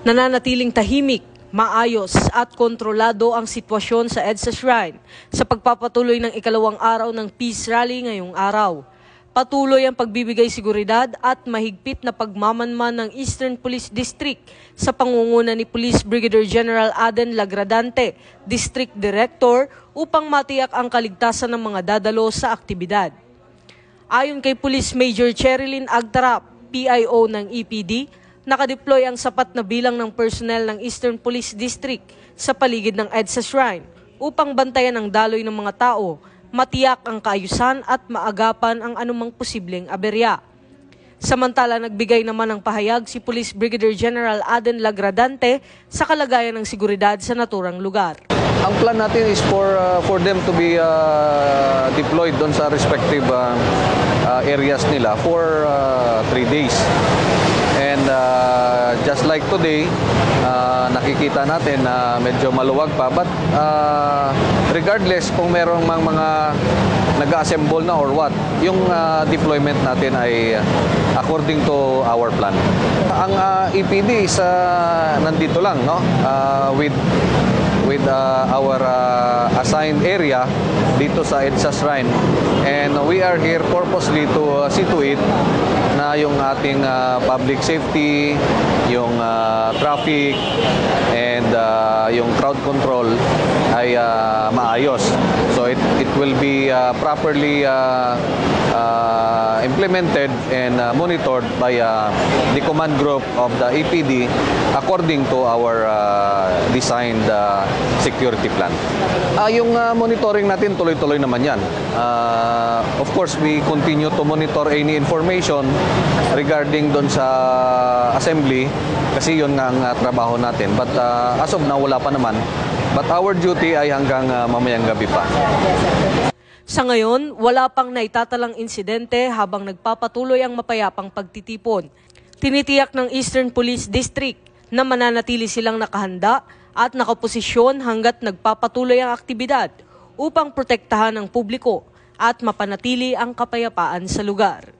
Nananatiling tahimik, maayos at kontrolado ang sitwasyon sa EDSA Shrine sa pagpapatuloy ng ikalawang araw ng Peace Rally ngayong araw. Patuloy ang pagbibigay seguridad at mahigpit na pagmamanman ng Eastern Police District sa pangunguna ni Police Brigadier General Aden Lagradante, District Director, upang matiyak ang kaligtasan ng mga dadalo sa aktibidad. Ayon kay Police Major Cherilyn Agtarap, PIO ng EPD, nakadeploy ang sapat na bilang ng personnel ng Eastern Police District sa paligid ng EDSA Shrine upang bantayan ang daloy ng mga tao, matiyak ang kaayusan at maagapan ang anumang posibleng aberya. Samantala, nagbigay naman ng pahayag si Police Brigadier General Aden Lagradante sa kalagayan ng seguridad sa naturang lugar. Ang plan natin is for them to be deployed doon sa respective areas nila for 3 days. And just like today, nakikita natin na medyo maluwag pa. But regardless kung merong mga nag-assemble na or what, yung deployment natin ay according to our plan. Ang EPD is nandito lang, no? With our assigned area dito sa EDSA Shrine, and we are here purposely to see to it na yung ating public safety, yung traffic, and yung crowd control ay maayos. So it will be properly implemented and monitored by the command group of the EPD according to our designed security plan. Yung monitoring natin tuloy-tuloy naman yan. Of course, we continue to monitor any information regarding doon sa assembly kasi yun nga ang trabaho natin. But as of now, wala pa naman. But our duty ay hanggang mamayang gabi pa. Sa ngayon, wala pang naitatalang insidente habang nagpapatuloy ang mapayapang pagtitipon. Tinitiyak ng Eastern Police District na mananatili silang nakahanda at nakaposisyon hanggat nagpapatuloy ang aktibidad upang protektahan ang publiko at mapanatili ang kapayapaan sa lugar.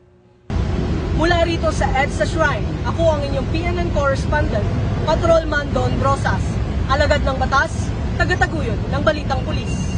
Mula rito sa EDSA Shrine, ako ang inyong PNN correspondent, Patrolman Don Rosas, alagad ng batas, tagataguyod ng Balitang Pulis.